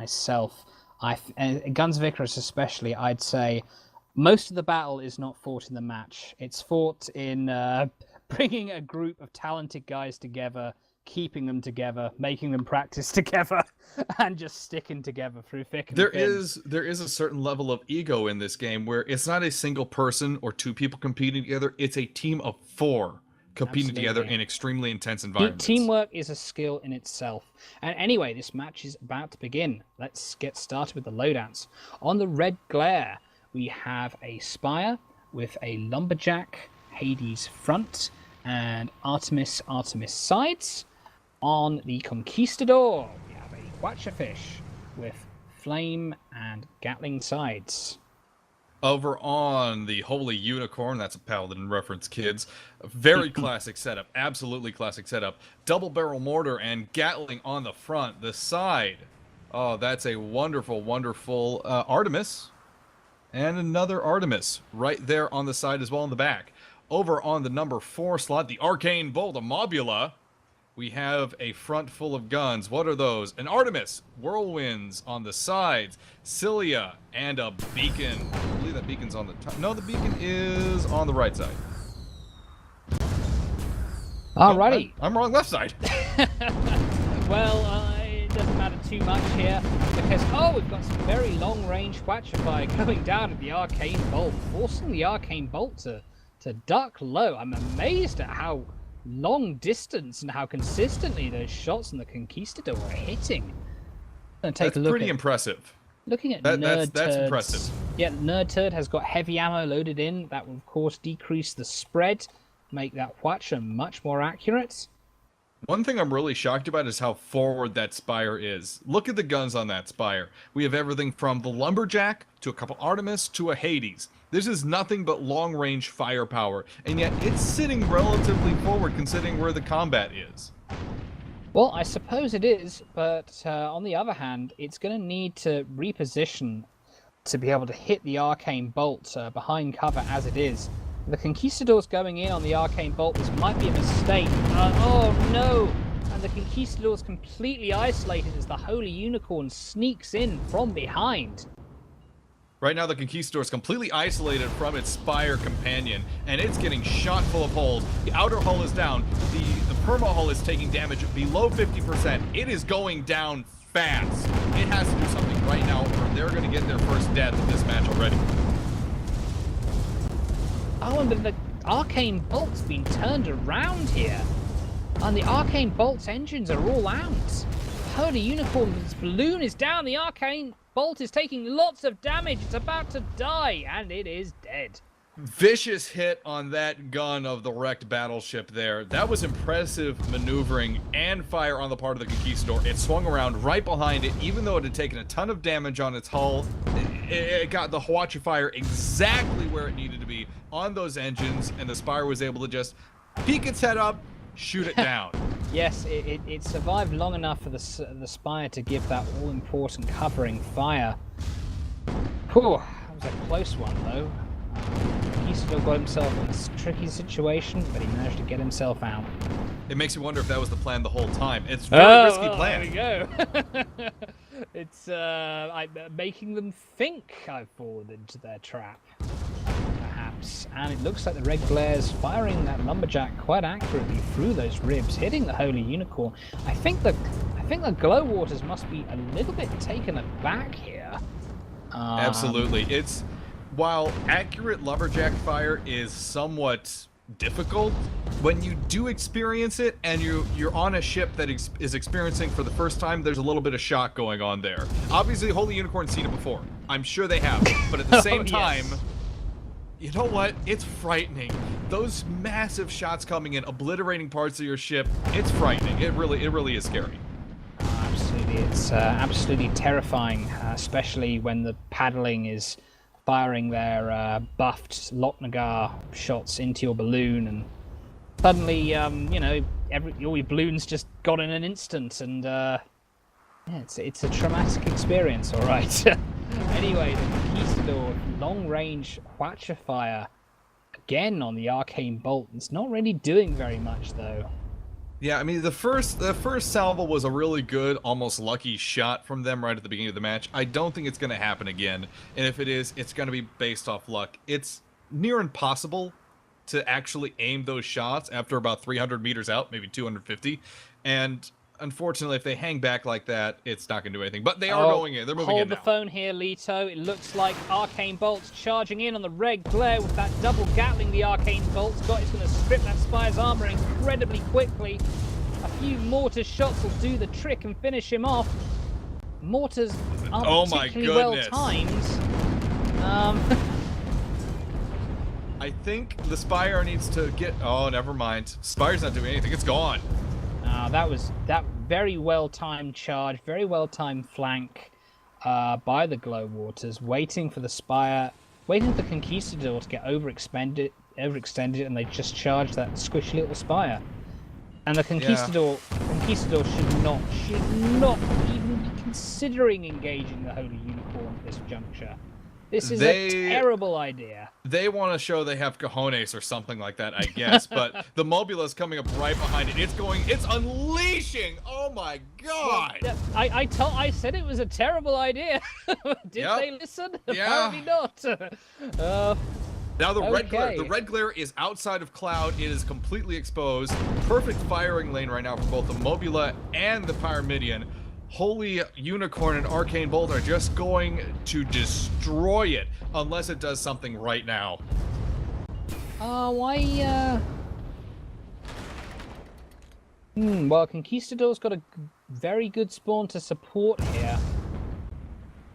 myself. Guns of Icarus especially, I'd say most of the battle is not fought in the match. It's fought in bringing a group of talented guys together, keeping them together, making them practice together, and just sticking together through thick and thin. There is a certain level of ego in this game where it's not a single person or two people competing together. It's a team of 4 competing together in extremely intense environments. Teamwork is a skill in itself. And anyway, this match is about to begin. Let's get started with the loadouts. On the red glare, we have a Spire with a Lumberjack, Hades front, and Artemis sides. On the Conquistador, we have a Watcherfish with Flame and Gatling sides. Over on the Holy Unicorn, that's a Paladin reference, kids. Very classic setup, absolutely classic setup. Double barrel mortar and Gatling on the front, the side. Oh, that's a wonderful, wonderful Artemis. And another Artemis right there on the side as well in the back. Over on the number 4 slot, the Arcane Bolt, a Mobula. We have a front full of guns. What are those? An Artemis, Whirlwinds on the sides, Cilia, and a beacon. I believe that beacon's on the top. No, the beacon is on the right side. Alrighty. I'm wrong, left side. Well, it doesn't matter too much here, because, we've got some very long-range Watchify going down at the Arcane Bolt, forcing the Arcane Bolt to duck low. I'm amazed at how long distance and how consistently those shots on the Conquistador are hitting. That's pretty impressive. Looking at that's impressive. Yeah, Nerd Turd has got heavy ammo loaded in. That will, of course, decrease the spread, make that Watcher much more accurate. One thing I'm really shocked about is how forward that Spire is. Look at the guns on that Spire. We have everything from the Lumberjack to a couple Artemis to a Hades. This is nothing but long-range firepower, and yet it's sitting relatively forward considering where the combat is. Well, I suppose it is, but on the other hand, it's going to need to reposition to be able to hit the Arcane Bolt behind cover as it is. The Conquistador's going in on the Arcane Bolt. This might be a mistake. Oh no! And the Conquistador's completely isolated as the Holy Unicorn sneaks in from behind. Right now, the Conquistador is completely isolated from its Spire companion, and it's getting shot full of holes. The outer hull is down. The perma hull is taking damage below 50%. It is going down fast. It has to do something right now, or they're going to get their first death in this match already. Oh, and the Arcane Bolt's been turned around here. And the Arcane Bolt's engines are all out. Holy Unicorn's balloon is down. The Arcane Bolt is taking lots of damage. It's about to die, and it is dead. Vicious hit on that gun of the wrecked battleship there. That was impressive maneuvering and fire on the part of the Conquistador. It swung around right behind it, even though it had taken a ton of damage on its hull. It got the Hwacha fire exactly where it needed to be on those engines, and the Spire was able to just peek its head up, shoot it down. Yes, it survived long enough for the Spire to give that all-important covering fire. Whew, that was a close one, though. He still got himself in a tricky situation, but he managed to get himself out. It makes you wonder if that was the plan the whole time. It's a very risky plan. There we go. It's making them think I've fallen into their trap. Perhaps. And it looks like the red glare's firing that Lumberjack quite accurately through those ribs, hitting the Holy Unicorn. I think the Glowwaters must be a little bit taken aback here. Absolutely. While accurate Lumberjack fire is somewhat difficult, when you do experience it and you're on a ship that is experiencing for the first time, there's a little bit of shock going on there. Obviously, Holy Unicorn's seen it before. I'm sure they have. But at the same time, yes. You know what? It's frightening. Those massive shots coming in, obliterating parts of your ship, it's frightening. It really is scary. Absolutely. It's absolutely terrifying, especially when the paddling is firing their buffed Lochnagar shots into your balloon, and suddenly, all your balloons just gone in an instant, and it's a traumatic experience, all right. Anyway, the Conquistador long-range Hwacha fire again on the Arcane Bolt. It's not really doing very much, though. Yeah, I mean the first salvo was a really good, almost lucky shot from them right at the beginning of the match. I don't think it's going to happen again, and if it is, it's going to be based off luck. It's near impossible to actually aim those shots after about 300 meters out, maybe 250, and unfortunately, if they hang back like that, it's not going to do anything. But they are going in. They're moving in Hold now. the phone here, Leto. It looks like Arcane Bolt's charging in on the Red Glare with that double Gatling the Arcane Bolt's got. It's going to strip that Spire's armor incredibly quickly. A few Mortar shots will do the trick and finish him off. Mortars aren't particularly well timed. I think the Spire needs to get... Oh, never mind. Spire's not doing anything. It's gone. That was very well timed charge, very well timed flank by the Glowwaters, waiting for the Spire, waiting for the Conquistador to get overextended, and they just charged that squishy little Spire. And the Conquistador should not even be considering engaging the Holy Unicorn at this juncture. This is a terrible idea. They want to show they have cojones or something like that, I guess. But the Mobula's coming up right behind it. It's unleashing. Oh my god! Well, I said it was a terrible idea. Did they listen? Yeah. Apparently not. Now the red glare is outside of Cloud. It is completely exposed. Perfect firing lane right now for both the Mobula and the Pyramidion. Holy Unicorn and Arcane Bolt are just going to destroy it unless it does something right now. Well, Conquistador's got a very good spawn to support here.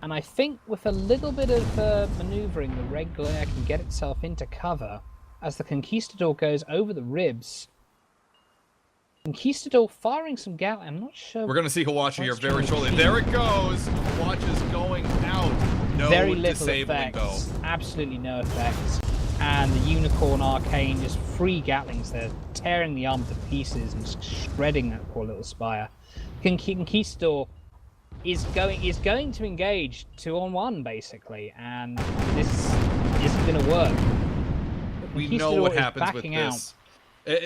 And I think with a little bit of maneuvering, the Red Glare can get itself into cover as the Conquistador goes over the ribs. Conquistador firing some Gatling. I'm not sure. We're going to see Hawachi here very shortly. There it goes. Hawachi's going out. No very little disabling effects. though. Absolutely no effects. And the Unicorn Arcane just free Gatlings there, tearing the armor to pieces and just shredding that poor little Spire. Conquistador is going to engage 2-on-1 basically, and this isn't going to work. We know what happens with this.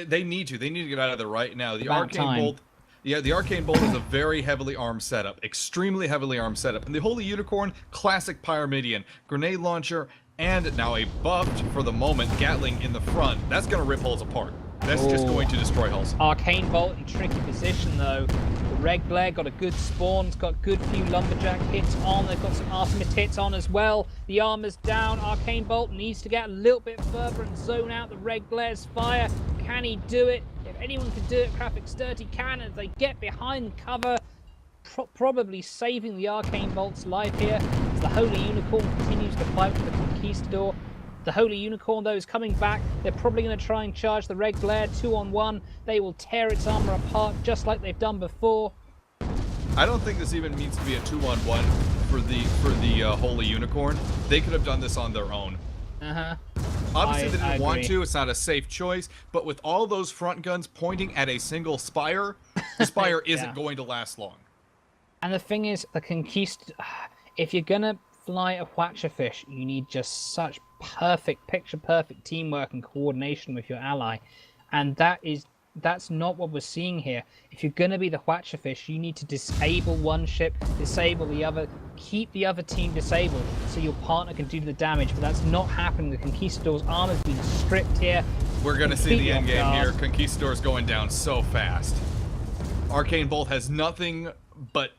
They need to get out of there right now. The Arcane Bolt, the Arcane Bolt is a very heavily armed setup, extremely heavily armed setup. And the Holy Unicorn, classic Pyramidion, grenade launcher, and now a buffed, for the moment, Gatling in the front. That's going to rip hulls apart. That's just going to destroy hulls. Arcane Bolt in tricky position though. The Red Glare got a good spawn, it's got good few Lumberjack hits on, they've got some Artemis hits on as well. The armor's down, Arcane Bolt needs to get a little bit further and zone out the Red Glare's fire. Can he do it? If anyone can do it, Graphics Dirty can as they get behind cover, probably saving the Arcane Bolt's life here as the Holy Unicorn continues to fight with the Conquistador. The Holy Unicorn, though, is coming back. They're probably going to try and charge the Red Glare 2-on-1. They will tear its armor apart just like they've done before. I don't think this even needs to be a 2-on-1 for the Holy Unicorn. They could have done this on their own. Obviously, they didn't want to. It's not a safe choice. But with all those front guns pointing at a single Spire, the Spire isn't going to last long. And the thing is, the if you're going to fly a Whatcherfish, you need just such perfect, picture-perfect teamwork and coordination with your ally. And that's not what we're seeing here. If you're going to be the Whatcherfish, you need to disable one ship, disable the other, keep the other team disabled so your partner can do the damage. But that's not happening. The Conquistador's armor's been stripped here. We're going to see the end game here. Conquistador's going down so fast. Arcane Bolt has nothing but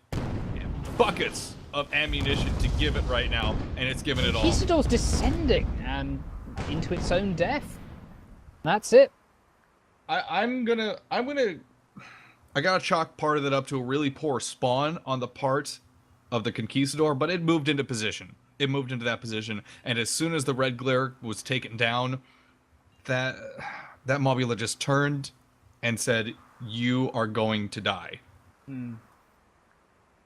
buckets of ammunition to give it right now, and it's giving it all. Conquistador's descending and into its own death. That's it. I gotta chalk part of it up to a really poor spawn on the part of the Conquistador, but it moved into position. It moved into that position, and as soon as the Red Glare was taken down, that Mobula just turned and said, "You are going to die."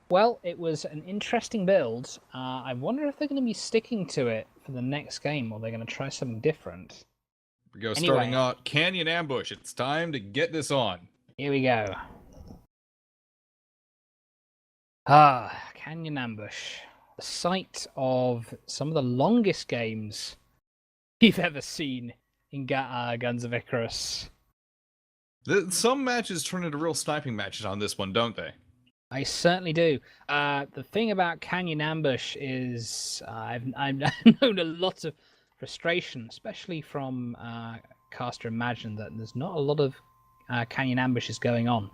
Well, it was an interesting build. I wonder if they're going to be sticking to it for the next game, or they're going to try something different. Here we go, starting out Canyon Ambush. It's time to get this on. Here we go. Canyon Ambush. The site of some of the longest games you've ever seen in Guns of Icarus. Some matches turn into real sniping matches on this one, don't they? I certainly do. The thing about Canyon Ambush is I've known a lot of frustration, especially from Caster Imagine, that there's not a lot of Canyon Ambushes going on.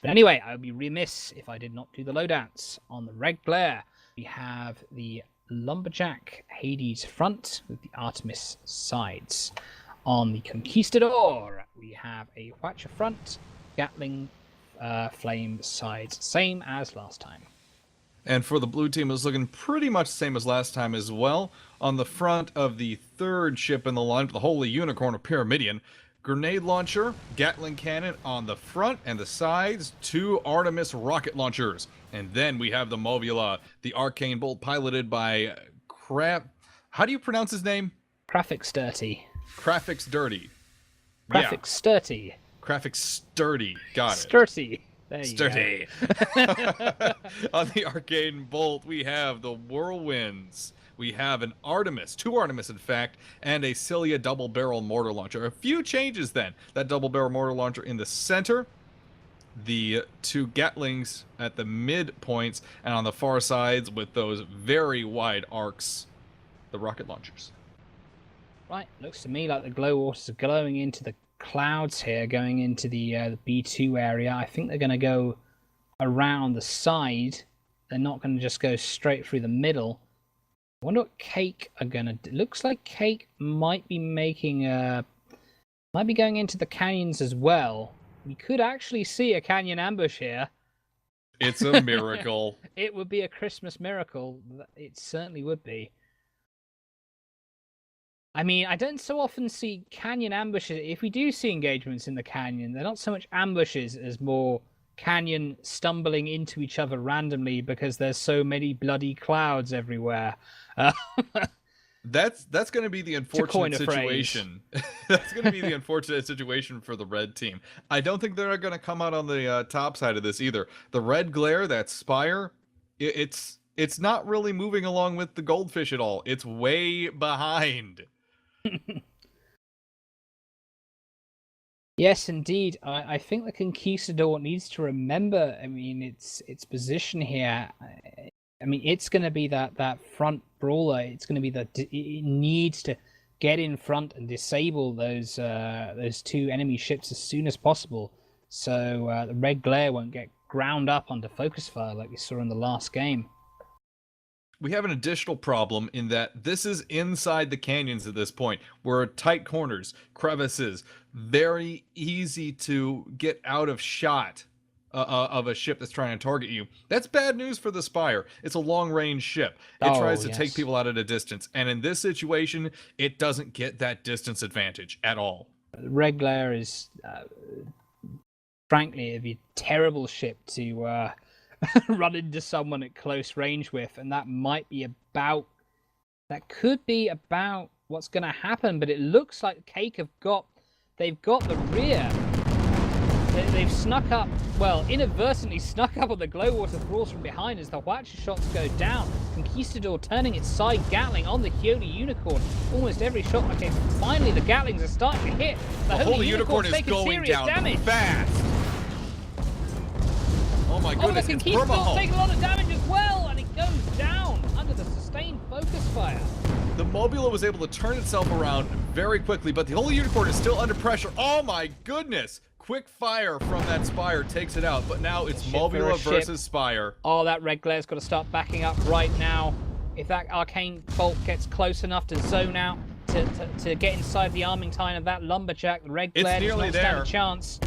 But anyway, I would be remiss if I did not do the loadouts. On the Red Glare, we have the Lumberjack Hades front with the Artemis sides. On the Conquistador, we have a Watcher front, Gatling flame sides, same as last time. And for the blue team, it was looking pretty much the same as last time as well. On the front of the third ship in the line, the Holy Unicorn of Pyramidion, grenade launcher, Gatling cannon on the front and the sides, 2 Artemis rocket launchers. And then we have the Mobula, the Arcane Bolt piloted by How do you pronounce his name? Graphics Dirty. Graphics Dirty. Graphics Sturdy. Graphics Sturdy. Got it. Sturdy. There you Sturdy. On the Arcane Bolt, we have the Whirlwinds. We have an Artemis, 2 Artemis in fact, and a Cilia double barrel mortar launcher. A few changes then. That double barrel mortar launcher in the center, the 2 Gatlings at the mid points, and on the far sides with those very wide arcs, the rocket launchers. Right, looks to me like the Glowwaters are glowing into the clouds here, going into the B2 area. I think they're going to go around the side. They're not going to just go straight through the middle. I wonder what Cake are going to do. Looks like Cake might be making might be going into the canyons as well. We could actually see a canyon ambush here. It's a miracle. It would be a Christmas miracle. It certainly would be. I mean, I don't so often see canyon ambushes. If we do see engagements in the canyon, they're not so much ambushes as more canyon stumbling into each other randomly because there's so many bloody clouds everywhere. That's going to be the unfortunate situation. That's going to be the unfortunate situation for the red team. I don't think they're going to come out on the top side of this either. The red glare, that spire, it's not really moving along with the goldfish at all. It's way behind. Yes, indeed. I think the Conquistador needs to remember, I mean, its position here. I mean, it's going to be that front brawler. It's going to be it needs to get in front and disable those 2 enemy ships as soon as possible, so the red glare won't get ground up under focus fire like we saw in the last game. We have an additional problem in that this is inside the canyons at this point. We're tight corners, crevices, very easy to get out of shot of a ship that's trying to target you. That's bad news for the Spire. It's a long-range ship. It tries to take people out at a distance, and in this situation, it doesn't get that distance advantage at all. The red glare is, frankly, it'd be a terrible ship to run into someone at close range with, and that could be about what's going to happen. But it looks like Cake they've got the rear. They've snuck up, well, inadvertently snuck up on the Glowwater Thralls from behind as the Watcher shots go down. Conquistador turning its side, Gatling on the Holy Unicorn. Almost every shot. Okay, finally the Gatlings are starting to hit. The Holy Unicorn is going down fast. Oh my goodness, the it's Conquistador's taking a lot of damage as well, and it goes down under the sustained focus fire. The Mobula was able to turn itself around very quickly, but the Holy Unicorn is still under pressure. Oh my goodness! Quick fire from that Spire takes it out, but now it's Mobula versus Spire. Oh, that red glare's got to start backing up right now. If that Arcane Bolt gets close enough to zone out, to get inside the arming time of that Lumberjack, the red glare does not stand a chance.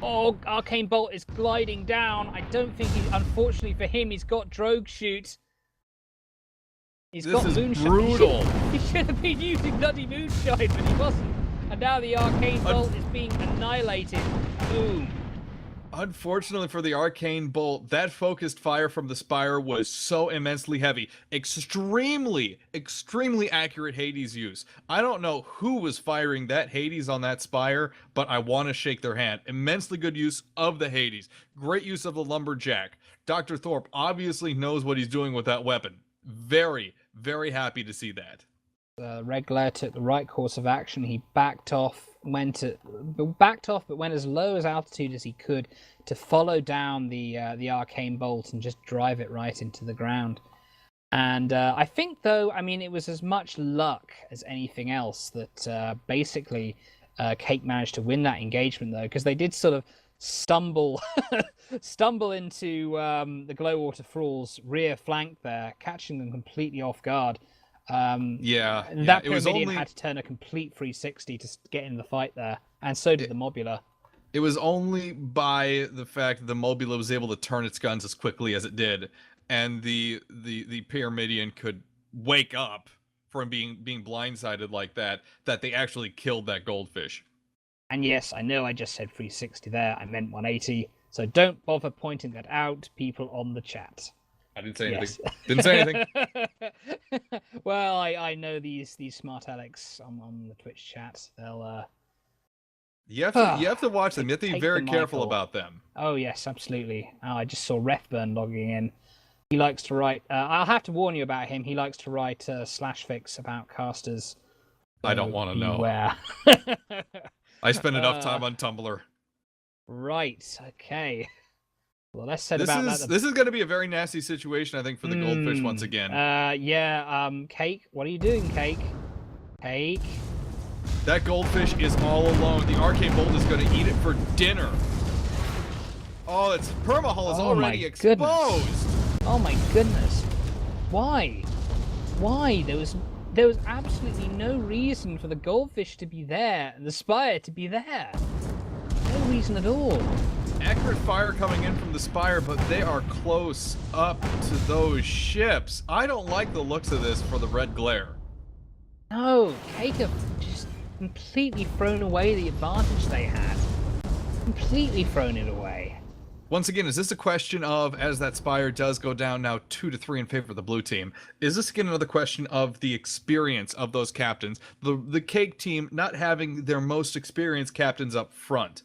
Oh, Arcane Bolt is gliding down. I don't think unfortunately for him, he's got Drogue Shoot. He's got Moonshine. Brutal. He should have been using bloody Moonshine, but he wasn't. And now the Arcane Bolt is being annihilated. Boom. Unfortunately for the Arcane Bolt, that focused fire from the Spire was so immensely heavy. Extremely, extremely accurate Hades use. I don't know who was firing that Hades on that Spire, but I want to shake their hand. Immensely good use of the Hades. Great use of the Lumberjack. Dr. Thorpe obviously knows what he's doing with that weapon. Very, very happy to see that. Red Glare took the right course of action. He backed off, but went as low as altitude as he could to follow down the arcane bolt and just drive it right into the ground. And I think, though, I mean, it was as much luck as anything else that basically Cake managed to win that engagement, though, because they did sort of stumble into the Glowwater Thralls' rear flank there, catching them completely off guard. That Pyramidion had to turn a complete 360 to get in the fight there, and so did the Mobula. It was only by the fact that the Mobula was able to turn its guns as quickly as it did, and the Pyramidion could wake up from being blindsided like that they actually killed that goldfish. And yes, I know I just said 360 there. I meant 180. So don't bother pointing that out, people on the chat. I didn't say anything. Didn't say anything. Well, I know these smart Alex on the Twitch chat. They'll you have to watch them. You have to be very careful about them. Oh yes, absolutely. Oh, I just saw Refburn logging in. He likes to write. I'll have to warn you about him. He likes to write slash fics about casters. I don't want to know. I spend enough time on Tumblr. Right. Okay. Well, let's set this about is, that. This is going to be a very nasty situation, I think, for the goldfish once again. Cake. What are you doing, Cake? Cake. That goldfish is all alone. The arcane bolt is going to eat it for dinner. Oh, its permahull is already exposed. Oh my goodness. Why? Why? There was absolutely no reason for the goldfish to be there and the spire to be there. No reason at all. Accurate fire coming in from the spire, but they are close up to those ships. I don't like the looks of this for the Red Glare. No, Cake have just completely thrown away the advantage they had. Completely thrown it away. Once again, is this a question of, as that spire does go down now 2-3 in favor of the blue team, is this again another question of the experience of those captains? The Cake team not having their most experienced captains up front.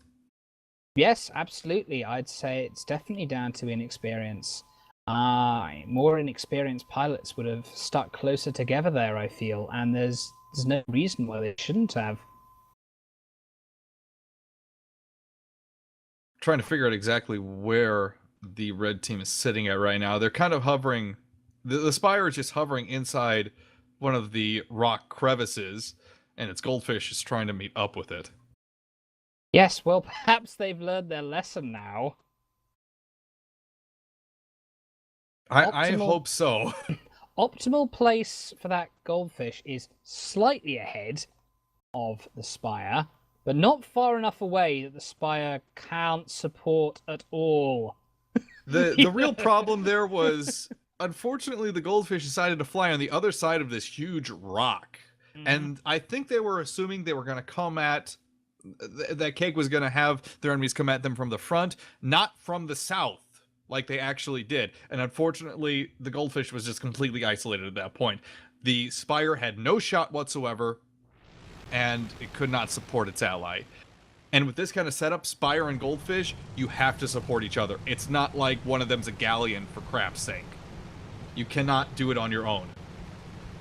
Yes, absolutely. I'd say it's definitely down to inexperience. More inexperienced pilots would have stuck closer together there, I feel, and there's no reason why they shouldn't have. Trying to figure out exactly where the red team is sitting at right now. They're kind of hovering. The spire is just hovering inside one of the rock crevices, and its goldfish is trying to meet up with it. Yes, well, perhaps they've learned their lesson now. I hope so. Optimal place for that goldfish is slightly ahead of the spire, but not far enough away that the spire can't support at all. The real problem there was, unfortunately, the goldfish decided to fly on the other side of this huge rock. And I think they were assuming they were going to come at... that Cake was going to have their enemies come at them from the front, not from the south, like they actually did. And unfortunately, the goldfish was just completely isolated at that point. The spire had no shot whatsoever, and it could not support its ally. And with this kind of setup, spire and goldfish, you have to support each other. It's not like one of them's a galleon, for crap's sake. You cannot do it on your own.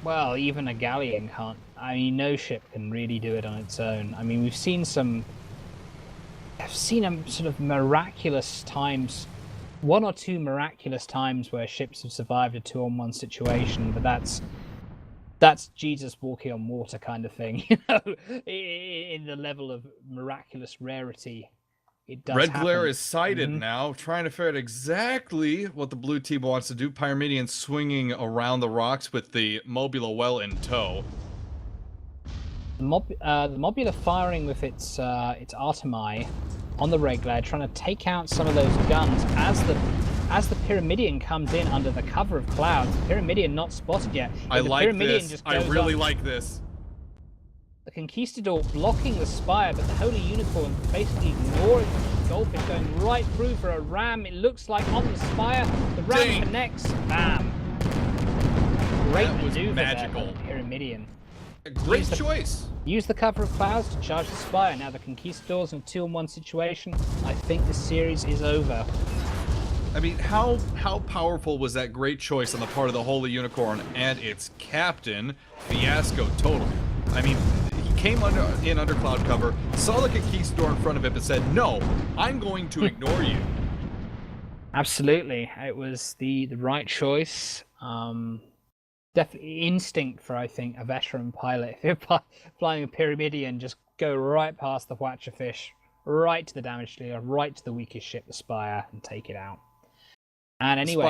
Well, even a galleon can't. I mean, no ship can really do it on its own. I mean, I've seen sort of miraculous times, 1 or 2 miraculous times where ships have survived a 2-on-1 situation, but that's Jesus walking on water kind of thing, you know, in the level of miraculous rarity. It does Red Glare happen. is sighted now, trying to figure out exactly what the blue team wants to do. Pyramidion swinging around the rocks with the Mobula well in tow. The Mobula firing with its Artemi on the Red Glare, trying to take out some of those guns as the Pyramidion comes in under the cover of clouds. The Pyramidion not spotted yet. I like this. I really like this. The Conquistador blocking the spire, but the Holy Unicorn basically ignoring the goldfish, going right through for a ram. It looks like on the spire. The ram connects. Bam. Great maneuver magical. There by the Pyramidion. A great choice. Use the cover of clouds to charge the spire. Now the Conquistador's in a 2-on-1 situation. I think the series is over. I mean, how powerful was that great choice on the part of the Holy Unicorn and its captain? Fiasco total. I mean, he came under cloud cover, saw the conquistador in front of it, but said, "No, I'm going to ignore you." Absolutely, it was the right choice. Definitely instinct for, I think, a veteran pilot. If you're flying a Pyramidion, just go right past the Watcher fish, right to the damage dealer, right to the weakest ship, the Spire, and take it out. And anyway,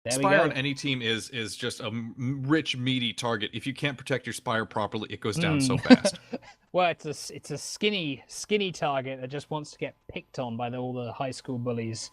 Spire on any team is just a rich, meaty target. If you can't protect your Spire properly, it goes down so fast. Well, it's a skinny target that just wants to get picked on by all the high school bullies